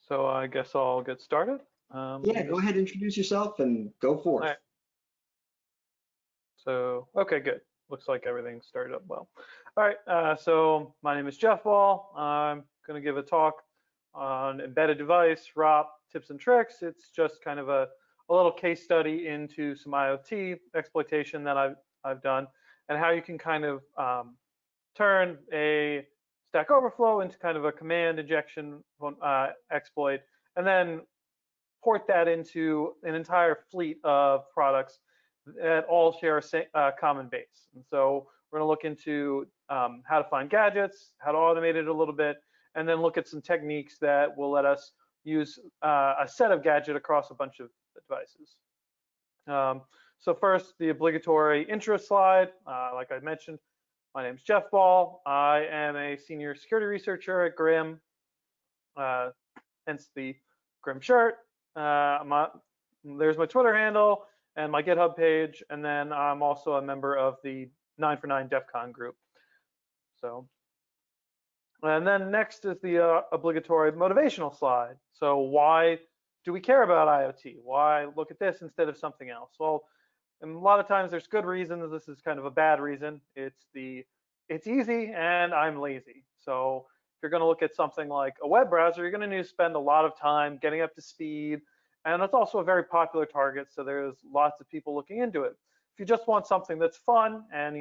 So I guess I'll get started. Yeah, go ahead, introduce yourself and go All forth. right. So, okay, good. Looks like everything started up well. All right, so my name is Jeffball. I'm going to give a talk on embedded device, ROP, tips and tricks. It's just kind of a little case study into some IoT exploitation that I've done and how you can kind of turn a Stack Overflow into kind of a command injection exploit, and then port that into an entire fleet of products that all share a common base. And so we're going to look into how to find gadgets, how to automate it a little bit, and then look at some techniques that will let us use a set of gadget across a bunch of devices. So first, the obligatory intro slide. Like I mentioned, my name is Jeffball. I am a senior security researcher at GRIMM, hence the GRIMM shirt. There's my Twitter handle and my GitHub page, and then I'm also a member of the 9for9 DEF CON group. So, and then next is the obligatory motivational slide. So why do we care about IoT? Why look at this instead of something else? Well, and a lot of times there's good reasons. This is kind of a bad reason. It's easy and I'm lazy. So if you're going to look at something like a web browser, you're going to need to spend a lot of time getting up to speed. And it's also a very popular target, so there's lots of people looking into it. If you just want something that's fun and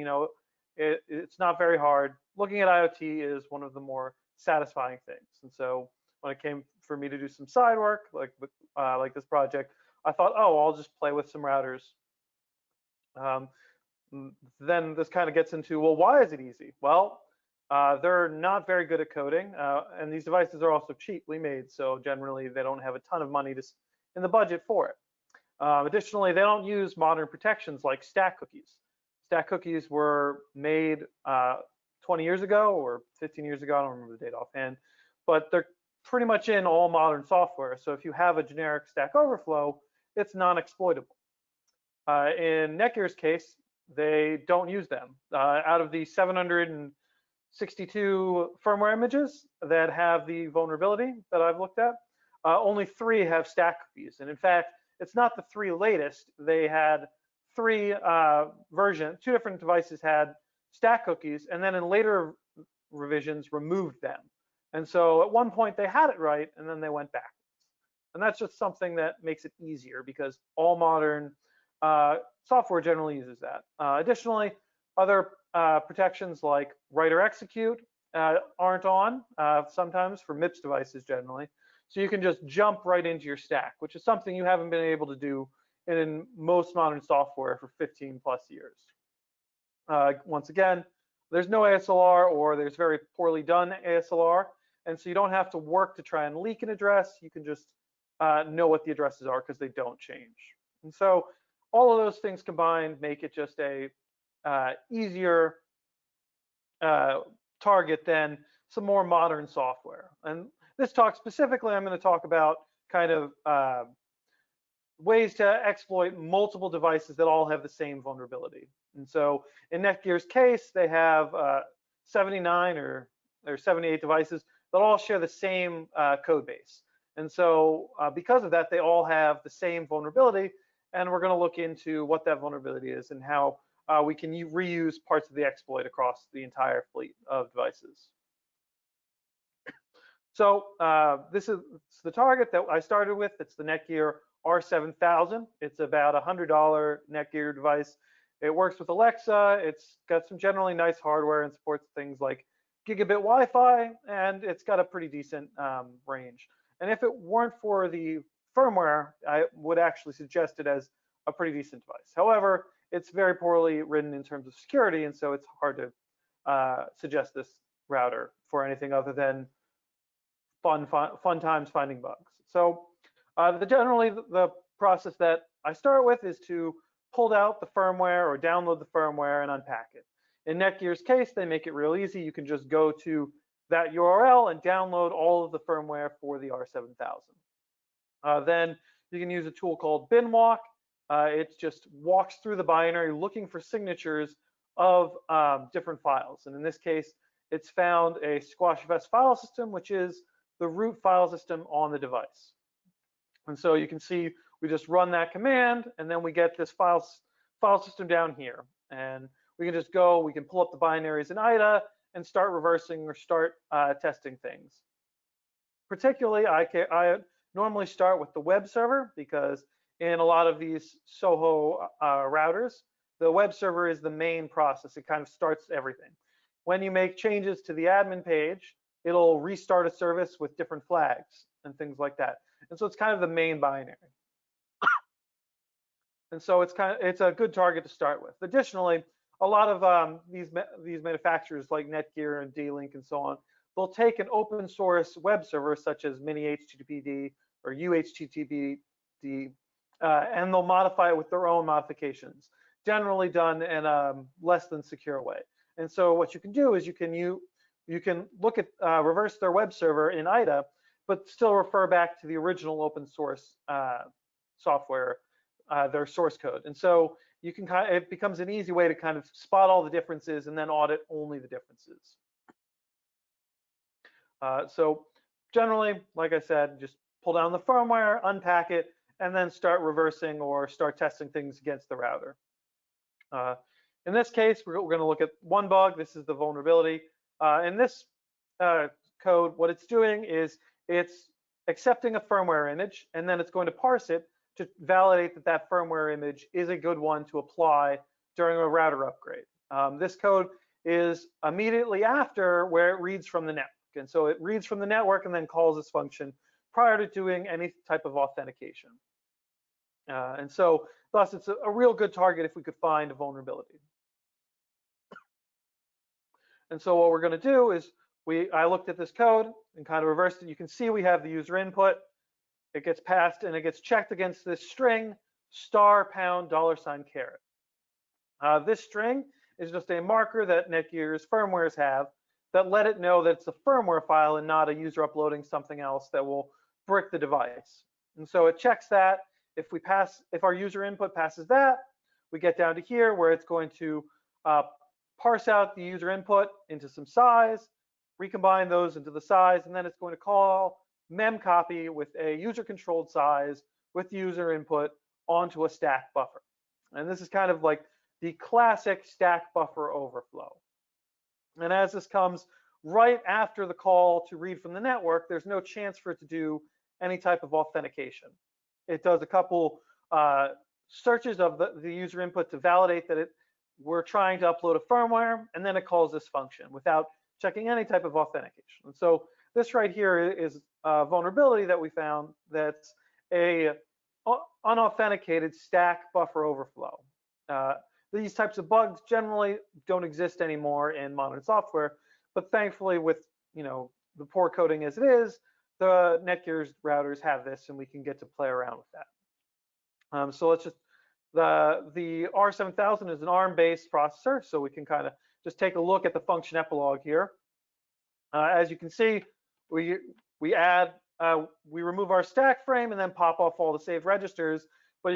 it's not very hard, looking at IoT is one of the more satisfying things. And so when it came for me to do some side work, like this project, I thought, oh, I'll just play with some routers. Then this kind of gets into, well, why is it easy? Well, they're not very good at coding, and these devices are also cheaply made, so generally they don't have a ton of money in the budget for it. Additionally, they don't use modern protections like stack cookies. Stack cookies were made 20 years ago or 15 years ago, I don't remember the date offhand, but they're pretty much in all modern software. So if you have a generic Stack Overflow, it's non-exploitable. In Netgear's case, they don't use them. Out of the 762 firmware images that have the vulnerability that I've looked at, only 3 have stack cookies. And in fact, it's not the 3 latest. They had 3 versions, 2 different devices had stack cookies, and then in later revisions removed them. And so at one point they had it right, and then they went backwards. And that's just something that makes it easier because all modern software generally uses that. Additionally, other protections like write or execute aren't on sometimes for MIPS devices generally. So you can just jump right into your stack, which is something you haven't been able to do in most modern software for 15+ years. Once again, there's no ASLR or there's very poorly done ASLR. And so you don't have to work to try and leak an address. You can just know what the addresses are because they don't change. And so all of those things combined make it just a easier target than some more modern software. And this talk specifically, I'm going to talk about kind of ways to exploit multiple devices that all have the same vulnerability. And so in Netgear's case, they have 79 or 78 devices that all share the same code base. And so because of that, they all have the same vulnerability. And we're going to look into what that vulnerability is and how we can reuse parts of the exploit across the entire fleet of devices. So this is the target that I started with. It's the Netgear R7000. It's about a $100 Netgear device. It works with Alexa. It's got some generally nice hardware and supports things like gigabit Wi-Fi, and it's got a pretty decent range. And if it weren't for the firmware, I would actually suggest it as a pretty decent device. However, it's very poorly written in terms of security, and so it's hard to suggest this router for anything other than fun times finding bugs. So generally the process that I start with is to pull out the firmware or download the firmware and unpack it. In Netgear's case, they make it real easy. You can just go to that URL and download all of the firmware for the R7000. Then you can use a tool called binwalk. It just walks through the binary looking for signatures of different files. And in this case, it's found a squashfs file system, which is the root file system on the device. And so you can see we just run that command, and then we get this file system down here. And we can just go, we can pull up the binaries in IDA and start reversing or start testing things. Particularly, I normally start with the web server, because in a lot of these Soho routers, the web server is the main process. It kind of starts everything. When you make changes to the admin page, it'll restart a service with different flags and things like that. And so it's kind of the main binary. And so it's a good target to start with. Additionally, a lot of these manufacturers like Netgear and D-Link and so on, they'll take an open source web server such as mini HTTPD or UHTTPD, and they'll modify it with their own modifications, generally done in a less than secure way. And so what you can do is you can look at reverse their web server in IDA, but still refer back to the original open source software, their source code. And so you can it becomes an easy way to kind of spot all the differences and then audit only the differences. So generally, like I said, just pull down the firmware, unpack it, and then start reversing or start testing things against the router. In this case, we're going to look at one bug. This is the vulnerability. In this code, what it's doing is it's accepting a firmware image, and then it's going to parse it to validate that that firmware image is a good one to apply during a router upgrade. This code is immediately after where it reads from the network. And so it reads from the network and then calls this function prior to doing any type of authentication. And so thus it's a real good target if we could find a vulnerability. And so what we're going to do is I looked at this code and kind of reversed it. You can see we have the user input. It gets passed and it gets checked against this string $$$. This string is just a marker that Netgear's firmwares have that let it know that it's a firmware file and not a user uploading something else that will brick the device. And so it checks that. If our user input passes that, we get down to here where it's going to parse out the user input into some size, recombine those into the size, and then it's going to call memcopy with a user-controlled size with user input onto a stack buffer. And this is kind of like the classic stack buffer overflow. And as this comes right after the call to read from the network, there's no chance for it to do any type of authentication. It does a couple searches of the user input to validate that we're trying to upload a firmware, and then it calls this function without checking any type of authentication. And so this right here is a vulnerability that we found that's a unauthenticated stack buffer overflow. These types of bugs generally don't exist anymore in modern software, but thankfully with the poor coding as it is, the Netgear's routers have this, and we can get to play around with that. So let's just the R7000 is an ARM-based processor, so we can kind of just take a look at the function epilogue here. As you can see, we remove our stack frame and then pop off all the saved registers, but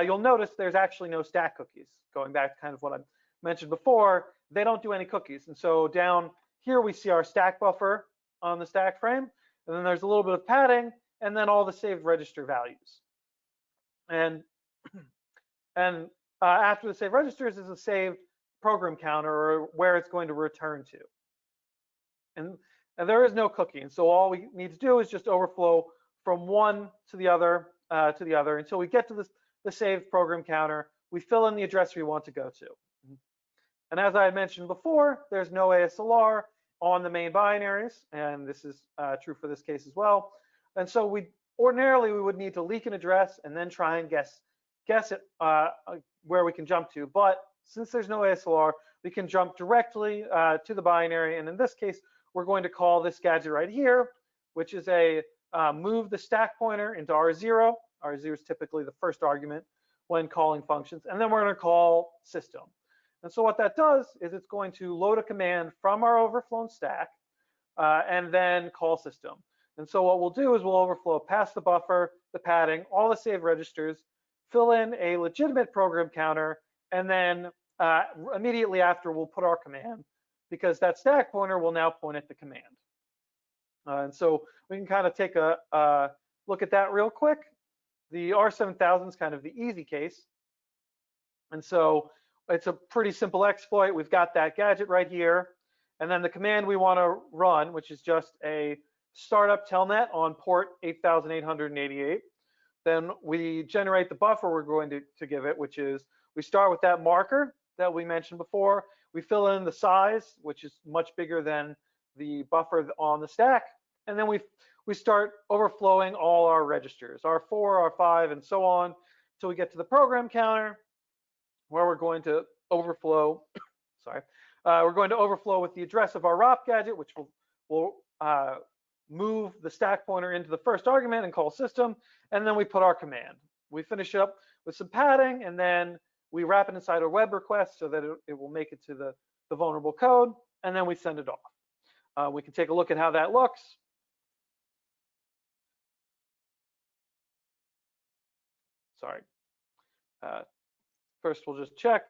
you'll notice there's actually no stack cookies. Going back to kind of what I mentioned before, they don't do any cookies. And so down here we see our stack buffer on the stack frame, and then there's a little bit of padding, and then all the saved register values. And after the saved registers is a saved program counter, or where it's going to return to. And there is no cookie, and so all we need to do is just overflow from one to the other until we get to the saved program counter. We fill in the address we want to go to. And as I had mentioned before, there's no ASLR on the main binaries, and this is true for this case as well. And so ordinarily we would need to leak an address and then try and guess it where we can jump to. But since there's no ASLR, we can jump directly to the binary. And in this case, we're going to call this gadget right here, which is a move the stack pointer into R0. R0 is typically the first argument when calling functions. And then we're going to call system. And so what that does is it's going to load a command from our overflown stack and then call system. And so what we'll do is we'll overflow past the buffer, the padding, all the saved registers, fill in a legitimate program counter, and then immediately after we'll put our command, because that stack pointer will now point at the command. And so we can kind of take a look at that real quick. The R7000 is kind of the easy case. And so it's a pretty simple exploit. We've got that gadget right here. And then the command we want to run, which is just a startup telnet on port 8888. Then we generate the buffer we're going to give it, which is we start with that marker that we mentioned before. We fill in the size, which is much bigger than the buffer on the stack. And then we start overflowing all our registers, R4, R5, and so on, until we get to the program counter, where we're going to overflow, sorry, we're going to overflow with the address of our ROP gadget, which will move the stack pointer into the first argument and call system, and then we put our command. We finish up with some padding, and then we wrap it inside a web request so that it will make it to the vulnerable code, and then we send it off. We can take a look at how that looks. Sorry. First, we'll just check.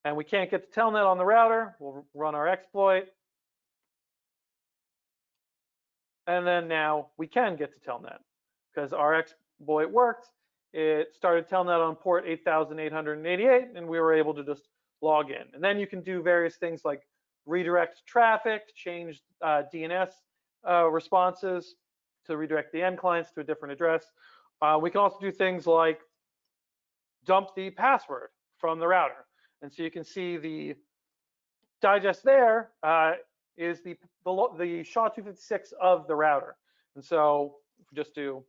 And we can't get to telnet on the router. We'll run our exploit. And then now we can get to telnet because our exploit worked. It started telnet on port 8888, and we were able to just log in. And then you can do various things like redirect traffic, change DNS responses to redirect the end clients to a different address. We can also do things like dump the password from the router. And so you can see the digest there is the SHA-256 of the router. And so if we just do,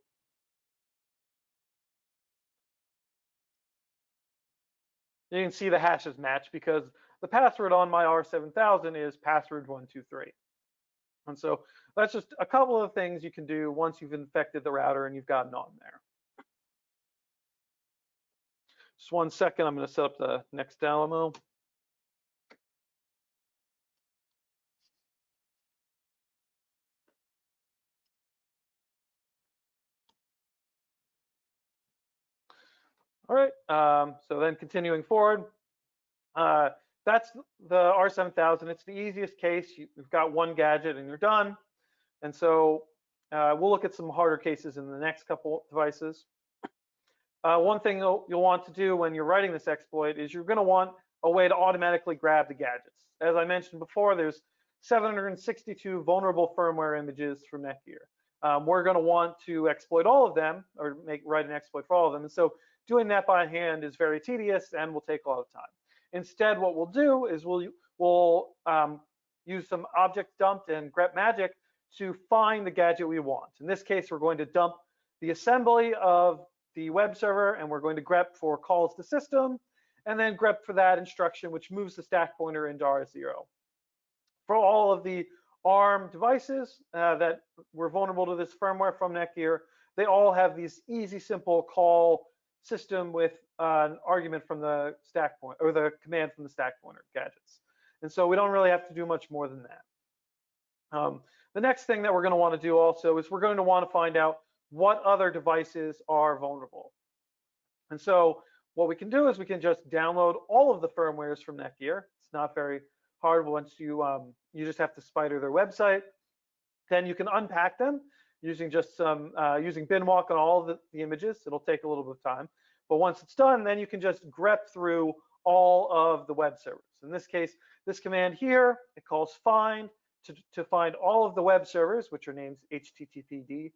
you can see the hashes match because the password on my R7000 is password123. And so that's just a couple of things you can do once you've infected the router and you've gotten on there. Just 1 second, I'm going to set up the next demo. All right, so then continuing forward, that's the R7000. It's the easiest case. You've got one gadget and you're done. And so we'll look at some harder cases in the next couple devices. One thing you'll want to do when you're writing this exploit is you're going to want a way to automatically grab the gadgets. As I mentioned before, there's 762 vulnerable firmware images from Netgear. We're going to want to exploit all of them, or write an exploit for all of them. And so doing that by hand is very tedious and will take a lot of time. Instead, what we'll do is we'll use some object dump and grep magic to find the gadget we want. In this case, we're going to dump the assembly of the web server, and we're going to grep for calls to system, and then grep for that instruction, which moves the stack pointer into R0. For all of the ARM devices that were vulnerable to this firmware from Netgear, they all have these easy, simple call system with an argument from the stack point, or the command from the stack pointer gadgets. And so we don't really have to do much more than that. The next thing that we're going to want to do also is we're going to want to find out what other devices are vulnerable. And so what we can do is we can just download all of the firmwares from Netgear. It's not very hard once you just have to spider their website. Then you can unpack them using just some using binwalk on all of the images. It'll take a little bit of time, but once it's done, then you can just grep through all of the web servers. In this case, this command here, it calls find to find all of the web servers, which are named HTTPD,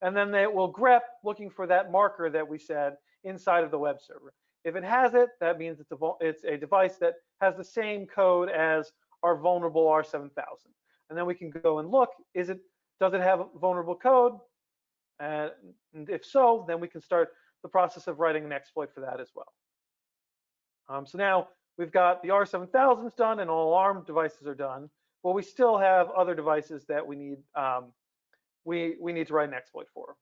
and then they will grep looking for that marker that we said inside of the web server. If it has it, that means it's a device that has the same code as our vulnerable R7000. And then we can go and look, does it have vulnerable code? And if so, then we can start the process of writing an exploit for that as well. So now we've got the R7000s done and all ARM devices are done, but we still have other devices that we need we need to write an exploit for.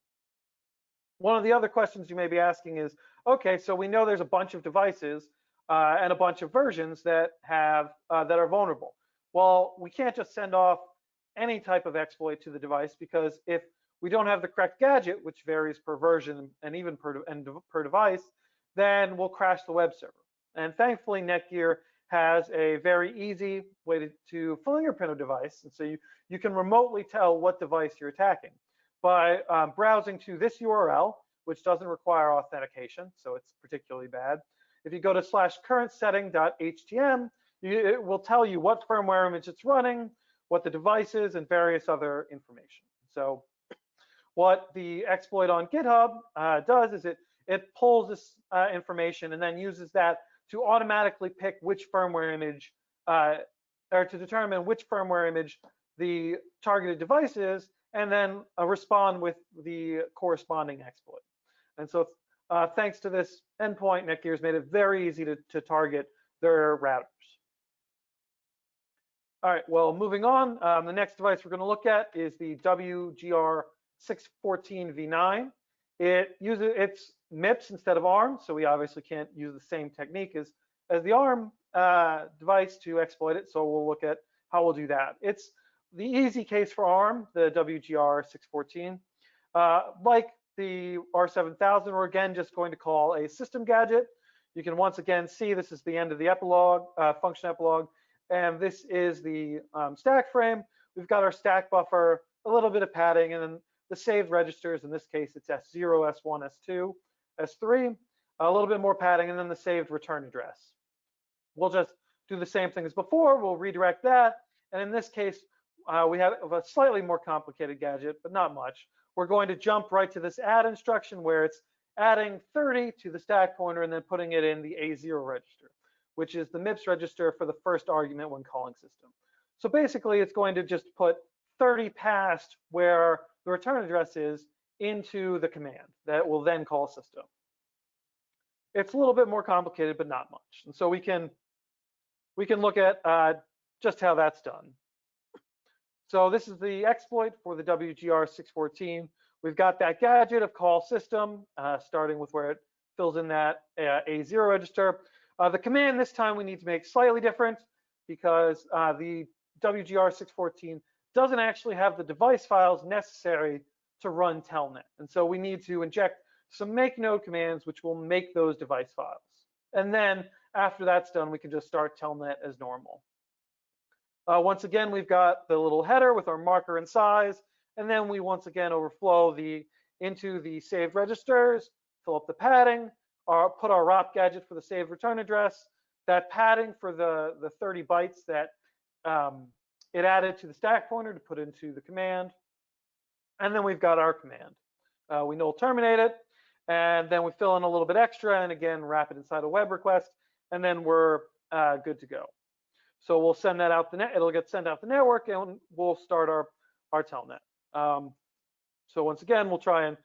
One of the other questions you may be asking is, okay, so we know there's a bunch of devices and a bunch of versions that are vulnerable. Well, we can't just send off any type of exploit to the device, because if we don't have the correct gadget, which varies per version and even per device, then we'll crash the web server. And thankfully, Netgear has a very easy way to fingerprint a device. And so you can remotely tell what device you're attacking by browsing to this URL, which doesn't require authentication, so it's particularly bad. If you go to /currentsetting.htm, it will tell you what firmware image it's running, what the device is, and various other information. So what the exploit on GitHub does is it pulls this information and then uses that to automatically pick which firmware image, or to determine which firmware image the targeted device is, and then respond with the corresponding exploit. And so thanks to this endpoint, Netgear's made it very easy to target their routers. All right, well, moving on, the next device we're going to look at is the WGR 614v9. It's MIPS instead of ARM, so we obviously can't use the same technique as the ARM device to exploit it, so we'll look at how we'll do that. It's the easy case for ARM, the WGR 614. Like the R7000, we're again just going to call a system gadget. You can once again see this is the end of the epilogue, function epilogue, and this is the stack frame. We've got our stack buffer, a little bit of padding, and then the saved registers. In this case, it's S0, S1, S2, S3, a little bit more padding, and then the saved return address. We'll just do the same thing as before. We'll redirect that, and in this case, we have a slightly more complicated gadget, but not much. We're going to jump right to this add instruction where it's adding 30 to the stack pointer and then putting it in the A0 register, which is the MIPS register for the first argument when calling system. So basically, it's going to just put 30 past where the return address is into the command that will then call system. It's a little bit more complicated, but not much. And so we can look at just how that's done. So this is the exploit for the WGR 614. We've got that gadget of call system, starting with where it fills in that A0 register. The command this time we need to make slightly different because the WGR 614 doesn't actually have the device files necessary to run telnet. And so we need to inject some make node commands which will make those device files. And then after that's done, we can just start telnet as normal. Once again, we've got the little header with our marker and size, and then we once again overflow into the saved registers, fill up the padding, put our ROP gadget for the saved return address, that padding for the 30 bytes that it added to the stack pointer to put into the command, and then we've got our command. We null terminate it, and then we fill in a little bit extra, and again wrap it inside a web request, and then we're good to go. So we'll send that out the net. It'll get sent out the network, and we'll start our telnet. So once again, we'll try and.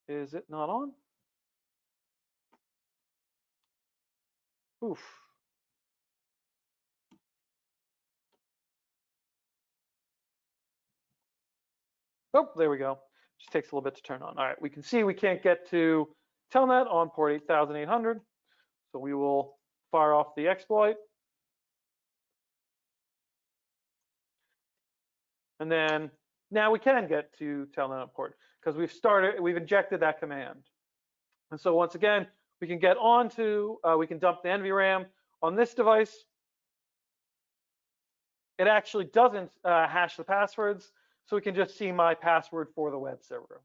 Is it not on? Oof. Oh, there we go. Just takes a little bit to turn on. All right, we can see we can't get to telnet on port 8800. So we will fire off the exploit. And then now we can get to telnet on port because we've injected that command. And so once again, we can get onto, we can dump the NVRAM on this device. It actually doesn't hash the passwords, so we can just see my password for the web server.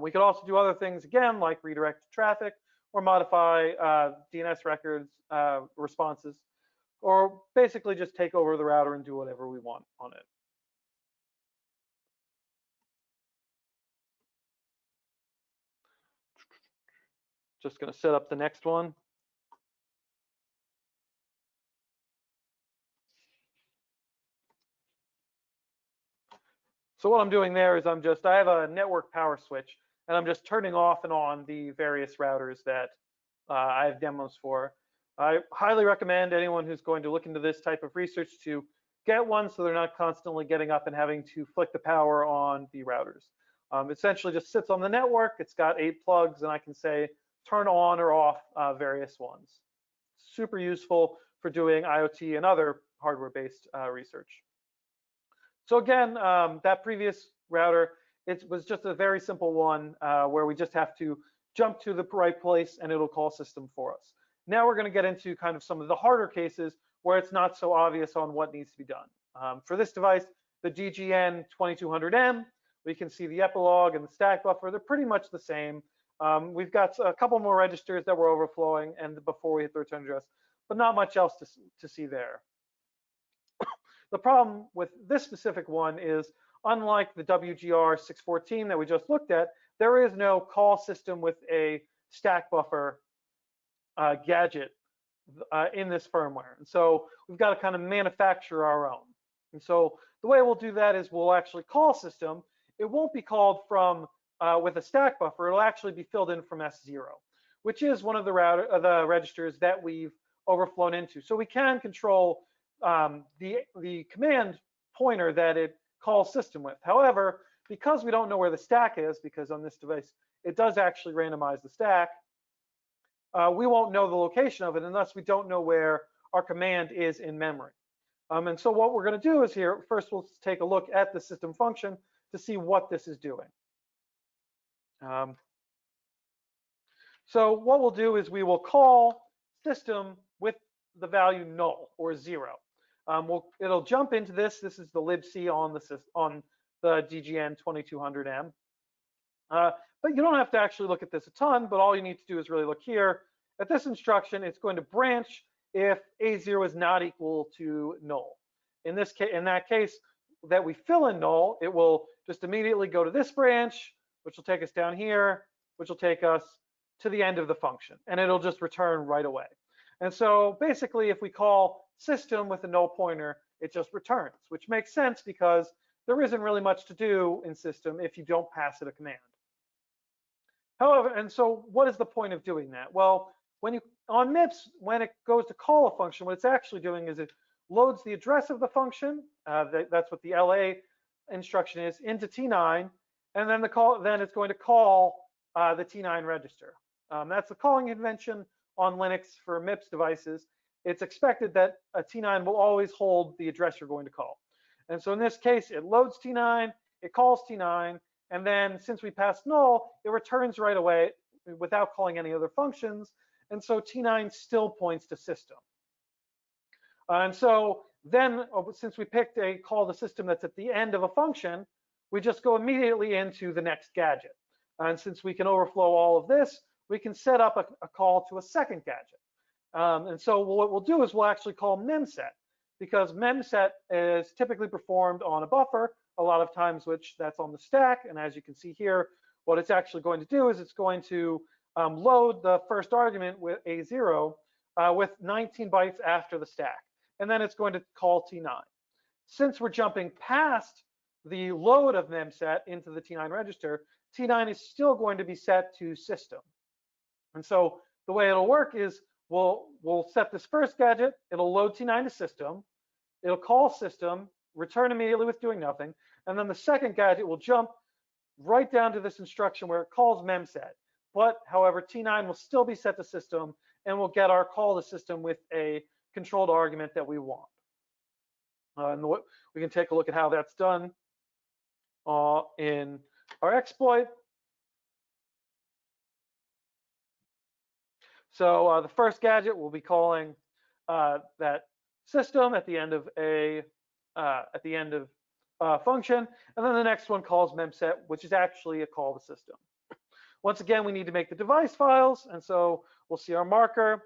We could also do other things again, like redirect traffic or modify DNS records responses, or basically just take over the router and do whatever we want on it. Just going to set up the next one. So what I'm doing there is I have a network power switch, and I'm just turning off and on the various routers that I have demos for. I highly recommend anyone who's going to look into this type of research to get one so they're not constantly getting up and having to flick the power on the routers. Essentially just sits on the network. It's got 8 plugs, and I can say turn on or off various ones. Super useful for doing IoT and other hardware-based research. So again, that previous router, it was just a very simple one where we just have to jump to the right place and it'll call system for us. Now we're going to get into kind of some of the harder cases where it's not so obvious on what needs to be done. For this device, the DGN 2200M, we can see the epilogue and the stack buffer. They're pretty much the same. We've got a couple more registers that were overflowing and before we hit the return address, but not much else to see there. The problem with this specific one is, unlike the WGR 614 that we just looked at, there is no call system with a stack buffer gadget in this firmware. And so we've got to kind of manufacture our own. And so the way we'll do that is we'll actually call system. It won't be called from with a stack buffer. It'll actually be filled in from S0, which is one of the registers that we've overflown into. So we can control the command pointer that it calls system with. However, because we don't know where the stack is, because on this device it does actually randomize the stack, we won't know the location of it unless we don't know where our command is in memory. And so what we're going to do is here, first we'll take a look at the system function to see what this is doing. So what we'll do is we will call system with the value null or 0. It'll jump into this. This is the libc on the DGN 2200M. But you don't have to actually look at this a ton, but all you need to do is really look here. At this instruction, it's going to branch if A0 is not equal to null. In that case that we fill in null, it will just immediately go to this branch, which will take us down here, which will take us to the end of the function, and it'll just return right away. And so basically, if we call system with a null pointer, it just returns, which makes sense because there isn't really much to do in system if you don't pass it a command. However, and so what is the point of doing that? Well, on MIPS, when it goes to call a function, what it's actually doing is it loads the address of the function. That's what the LA instruction is, into T9, and then it's going to call the T9 register. That's the calling convention on Linux for MIPS devices. It's expected that a T9 will always hold the address you're going to call. And so in this case, it loads T9, it calls T9, and then since we passed null, it returns right away without calling any other functions. And so T9 still points to system. And so then, since we picked a call to system that's at the end of a function, we just go immediately into the next gadget. And since we can overflow all of this, we can set up a call to a second gadget. And so what we'll do is we'll actually call memset, because memset is typically performed on a buffer, a lot of times that's on the stack. And as you can see here, what it's actually going to do is it's going to load the first argument with A0 with 19 bytes after the stack. And then it's going to call T9. Since we're jumping past the load of memset into the T9 register, T9 is still going to be set to system. And so the way it'll work is we'll set this first gadget, it'll load T9 to system, it'll call system, return immediately with doing nothing, and then the second gadget will jump right down to this instruction where it calls memset. But however, T9 will still be set to system, and we'll get our call to system with a controlled argument that we want. And we can take a look at how that's done in our exploit. So the first gadget will be calling that system at the end of a function, and then the next one calls memset, which is actually a call to system. Once again, we need to make the device files, and so we'll see our marker.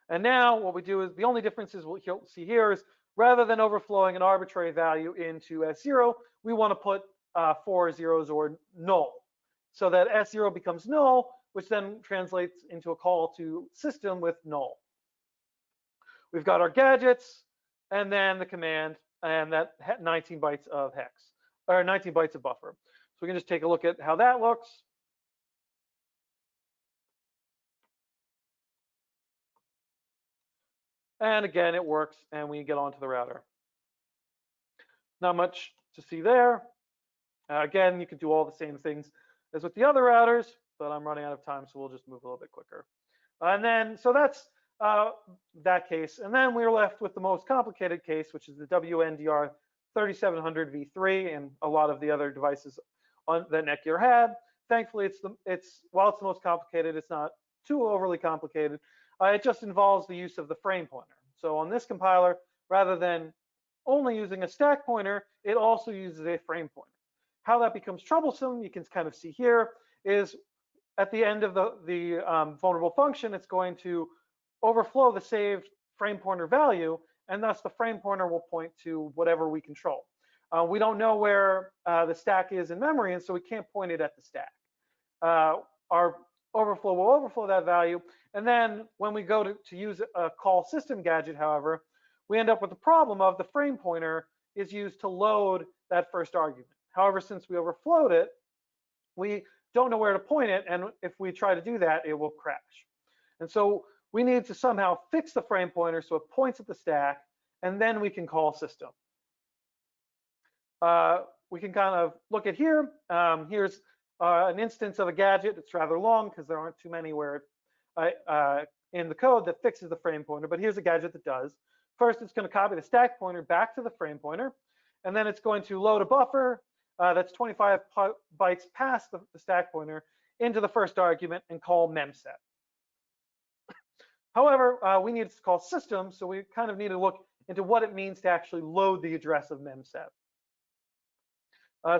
And now what we do is, the only difference is what you'll see here is, rather than overflowing an arbitrary value into S0, we want to put 4 zeros or null, so that S0 becomes null, which then translates into a call to system with null. We've got our gadgets, and then the command, and that 19 bytes of hex, or 19 bytes of buffer. So we can just take a look at how that looks. And again, it works, and we get onto the router. Not much to see there. Again, you can do all the same things as with the other routers, but I'm running out of time, so we'll just move a little bit quicker. And then, so that's that case. And then we're left with the most complicated case, which is the WNDR 3700 V3 and a lot of the other devices that Netgear had. thankfully, while it's the most complicated, it's not too overly complicated. It just involves the use of the frame pointer. So on this compiler, rather than only using a stack pointer, it also uses a frame pointer. How that becomes troublesome, you can kind of see here, is at the end of the vulnerable function, it's going to overflow the saved frame pointer value, and thus the frame pointer will point to whatever we control. We don't know where the stack is in memory, and so we can't point it at the stack. Our overflow will overflow that value, and then when we go to use a call system gadget, however, we end up with the problem of the frame pointer is used to load that first argument. However, since we overflowed it, we don't know where to point it, and if we try to do that, it will crash. And so we need to somehow fix the frame pointer so it points at the stack, and then we can call system. We can kind of look at here. Here's an instance of a gadget. It's rather long because there aren't too many where in the code that fixes the frame pointer, but here's a gadget that does. First, it's going to copy the stack pointer back to the frame pointer, and then it's going to load a buffer that's 25 bytes past the stack pointer into the first argument and call memset. However, we need to call system, so we kind of need to look into what it means to actually load the address of memset.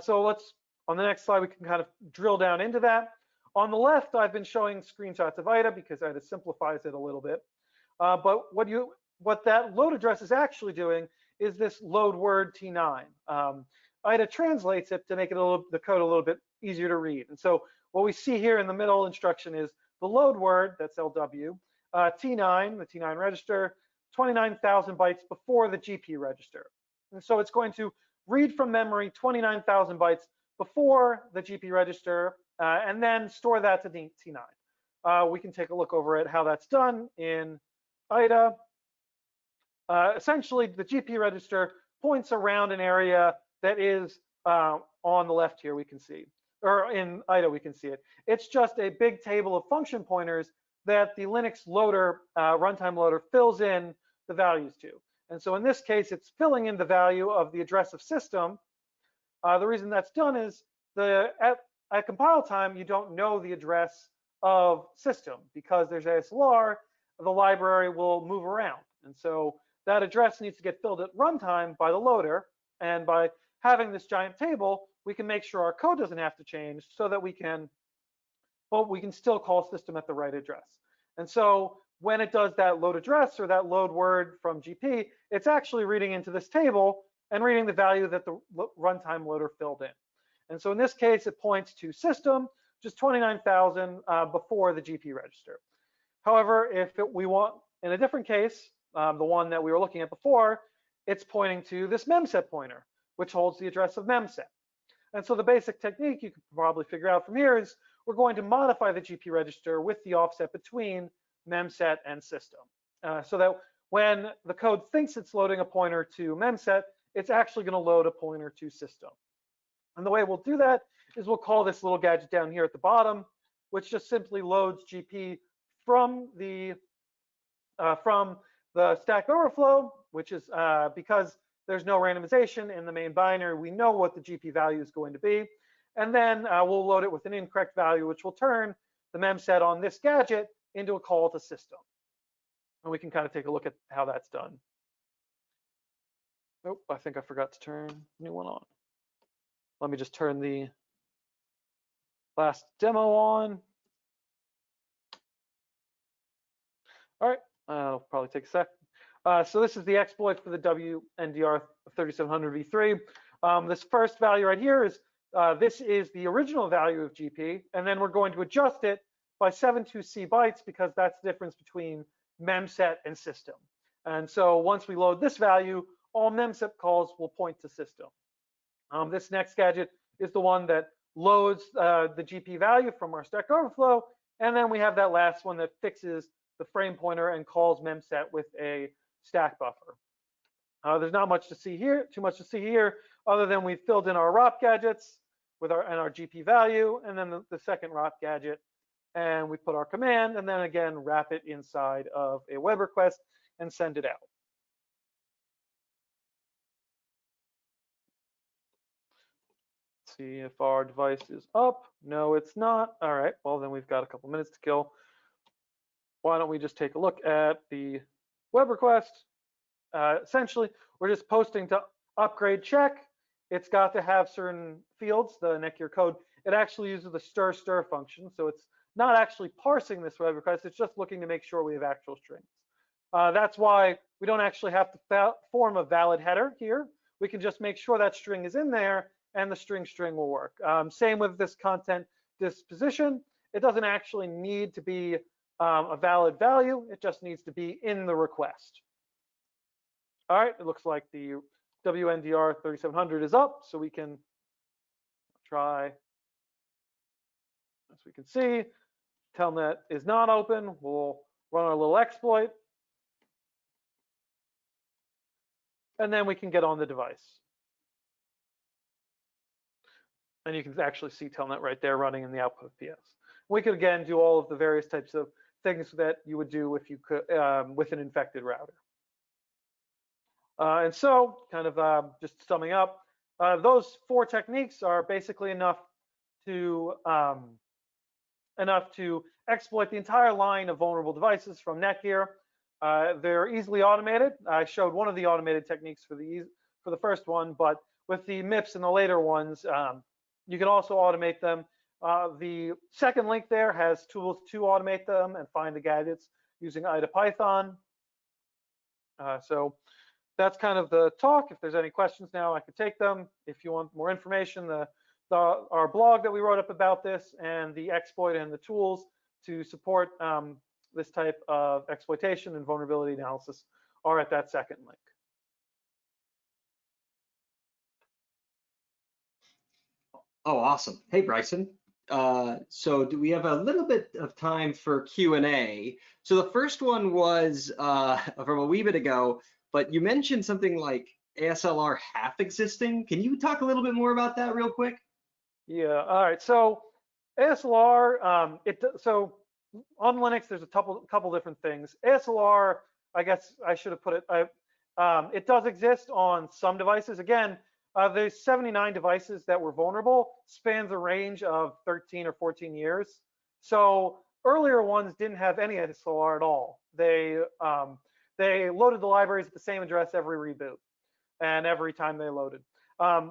So on the next slide, we can kind of drill down into that. On the left, I've been showing screenshots of IDA because IDA simplifies it a little bit. But what that load address is actually doing is this load word T9. IDA translates it to make it the code a little bit easier to read. And so what we see here in the middle instruction is the load word, that's LW, T9, the T9 register, 29,000 bytes before the GP register. And so it's going to read from memory 29,000 bytes before the GP register, and then store that to the T9. We can take a look over at how that's done in IDA. Essentially, the GP register points around an area that is on the left here, we can see, or in IDA, we can see it. It's just a big table of function pointers that the Linux loader, runtime loader, fills in the values to. And so in this case, it's filling in the value of the address of system. The reason that's done is at compile time, you don't know the address of system because there's ASLR, the library will move around. And so that address needs to get filled at runtime by the loader. And by having this giant table, we can make sure our code doesn't have to change so that we can still call system at the right address. And so when it does that load address or that load word from GP, it's actually reading into this table and reading the value that the runtime loader filled in. And so in this case, it points to system, just 29,000 before the GP register. However, if we want, in a different case, the one that we were looking at before, it's pointing to this memset pointer, which holds the address of memset. And so the basic technique you can probably figure out from here is we're going to modify the GP register with the offset between memset and system, so that when the code thinks it's loading a pointer to memset, it's actually going to load a pointer to system. And the way we'll do that is we'll call this little gadget down here at the bottom, which just simply loads GP from the stack overflow, which is because there's no randomization in the main binary, we know what the GP value is going to be. And then we'll load it with an incorrect value, which will turn the memset on this gadget into a call to system. And we can kind of take a look at how that's done. Oh, I think I forgot to turn the new one on. Let me just turn the last demo on. All right, it'll probably take a sec. So this is the exploit for the WNDR 3700 v3. This first value right here is, this is the original value of GP, and then we're going to adjust it by 72C bytes because that's the difference between memset and system. And so once we load this value, all memset calls will point to system. This next gadget is the one that loads the GP value from our stack overflow, and then we have that last one that fixes the frame pointer and calls memset with a stack buffer. There's not much to see here, too much to see here, other than we filled in our ROP gadgets with our GP value, and then the second ROP gadget, and we put our command, and then again wrap it inside of a web request and send it out. see if our device is up. No, it's not. All right, well then we've got a couple minutes to kill. Why don't we just take a look at the web request? Essentially, we're just posting to upgrade check. It's got to have certain fields, the Netgear code. It actually uses the stir function, so it's not actually parsing this web request. It's just looking to make sure we have actual strings. That's why we don't actually have to form a valid header here. We can just make sure that string is in there, and the string will work. Same with this content disposition. It doesn't actually need to be a valid value. It just needs to be in the request. All right, it looks like the WNDR 3700 is up, so we can try, as we can see, telnet is not open. We'll run our little exploit, and then we can get on the device. And you can actually see telnet right there running in the output of PS. We could again do all of the various types of things that you would do if you could with an infected router. And so, kind of just summing up, those 4 techniques are basically enough to exploit the entire line of vulnerable devices from Netgear. They're easily automated. I showed one of the automated techniques for the first one, but with the MIPS and the later ones, you can also automate them. The second link there has tools to automate them and find the gadgets using IDA-Python. So that's kind of the talk. If there's any questions now, I could take them. If you want more information, our blog that we wrote up about this and the exploit and the tools to support this type of exploitation and vulnerability analysis are at that second link. Oh, awesome. Hey, Bryson. So do we have a little bit of time for Q&A? So the first one was from a wee bit ago, but you mentioned something like ASLR half existing. Can you talk a little bit more about that real quick? Yeah, all right. So ASLR, so on Linux, there's a couple different things. ASLR, I guess I should have put it, it does exist on some devices. Again, there's 79 devices that were vulnerable, spans a range of 13 or 14 years. So earlier ones didn't have any ASLR at all. They loaded the libraries at the same address every reboot and every time they loaded.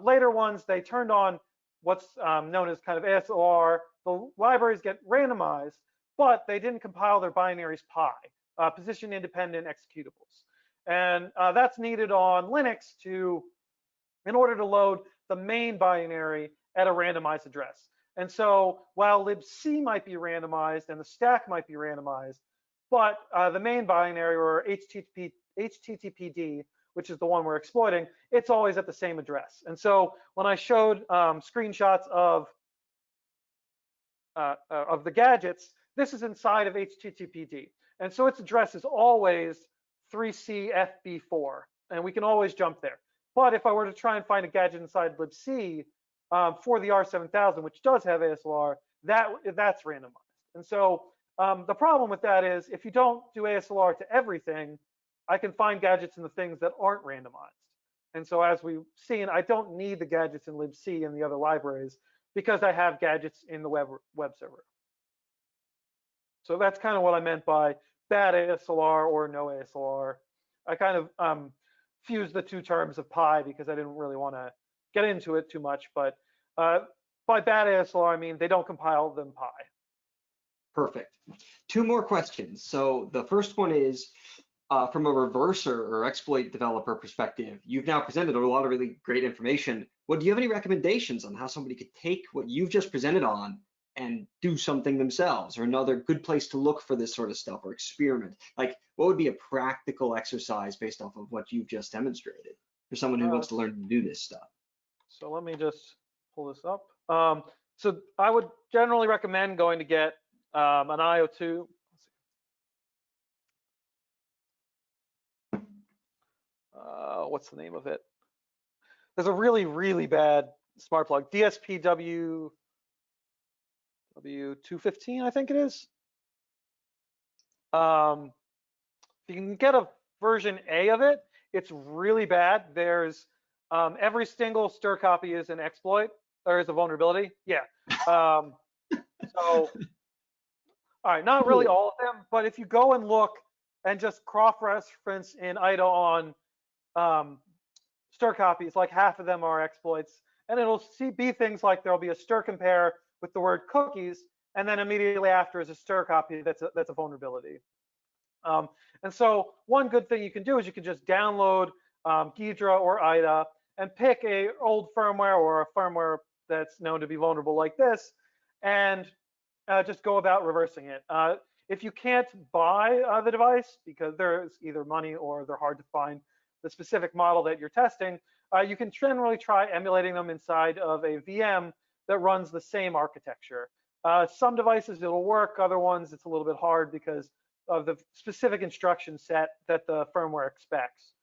Later ones, they turned on what's known as kind of ASLR. The libraries get randomized, but they didn't compile their binaries PI, position independent executables. And that's needed on Linux in order to load the main binary at a randomized address. And so while libc might be randomized and the stack might be randomized, but the main binary, or HTTPD, which is the one we're exploiting, it's always at the same address. And so when I showed screenshots of the gadgets, this is inside of HTTPD. And so its address is always 3CFB4, and we can always jump there. But if I were to try and find a gadget inside libc for the R7000, which does have ASLR, that's randomized. And so the problem with that is if you don't do ASLR to everything, I can find gadgets in the things that aren't randomized. And so as we've seen, I don't need the gadgets in libc and the other libraries because I have gadgets in the web server. So that's kind of what I meant by bad ASLR or no ASLR. I kind of fused the two terms of PI because I didn't really want to get into it too much. But by bad ASLR, I mean they don't compile them PI. Perfect. 2 more questions. So the first one is, from a reverser or exploit developer perspective, you've now presented a lot of really great information. Do you have any recommendations on how somebody could take what you've just presented on and do something themselves, or another good place to look for this sort of stuff or experiment? Like, what would be a practical exercise based off of what you've just demonstrated for someone who wants to learn to do this stuff? So let me just pull this up. So I would generally recommend going to get an IO2. What's the name of it? There's a really, really bad smart plug, DSPW W215, I think it is. You can get a version A of it. It's really bad. There's every single stir copy is an exploit. there is a vulnerability. Yeah. So, all right, not really all of them, but if you go and look and just cross-reference in IDA on stir copies, like half of them are exploits, and it'll be things like there'll be a stir compare with the word cookies, and then immediately after is a stir copy that's a vulnerability. And so one good thing you can do is you can just download Ghidra or IDA and pick a old firmware or a firmware that's known to be vulnerable like this, and just go about reversing it. If you can't buy the device because there's either money or they're hard to find the specific model that you're testing, you can generally try emulating them inside of a VM that runs the same architecture. Some devices it'll work, other ones it's a little bit hard because of the specific instruction set that the firmware expects.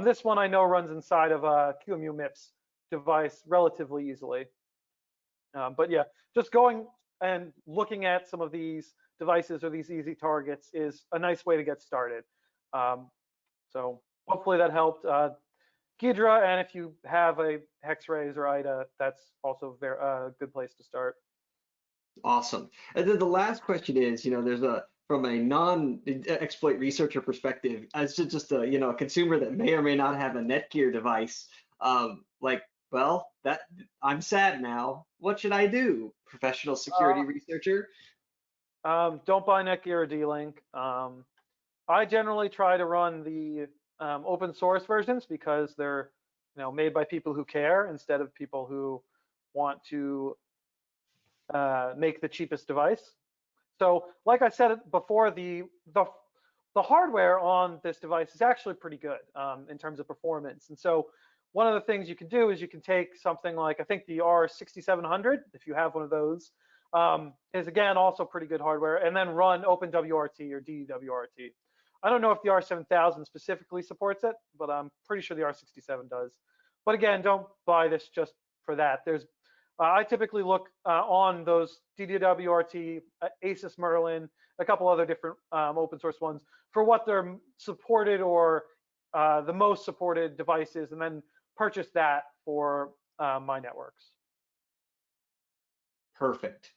This one I know runs inside of a QEMU MIPS device relatively easily. But yeah, just going and looking at some of these devices or these easy targets is a nice way to get started. So hopefully that helped. Ghidra, and if you have a Hexrays or IDA, that's also a good place to start. Awesome. And then the last question is, there's from a non-exploit researcher perspective, as just a, a consumer that may or may not have a Netgear device, well, I'm sad now. What should I do? Professional security researcher? Don't buy Netgear or D-Link. I generally try to run the open source versions because they're made by people who care instead of people who want to make the cheapest device. So like I said before, the hardware on this device is actually pretty good in terms of performance. And so one of the things you can do is you can take something like, I think the R6700, if you have one of those, is again also pretty good hardware, and then run OpenWRT or DDWRT. I don't know if the R7000 specifically supports it, but I'm pretty sure the R67 does. But again, don't buy this just for that. I typically look on those DDWRT, Asus Merlin, a couple other different open source ones for what they're supported or the most supported devices, and then purchase that for my networks. Perfect.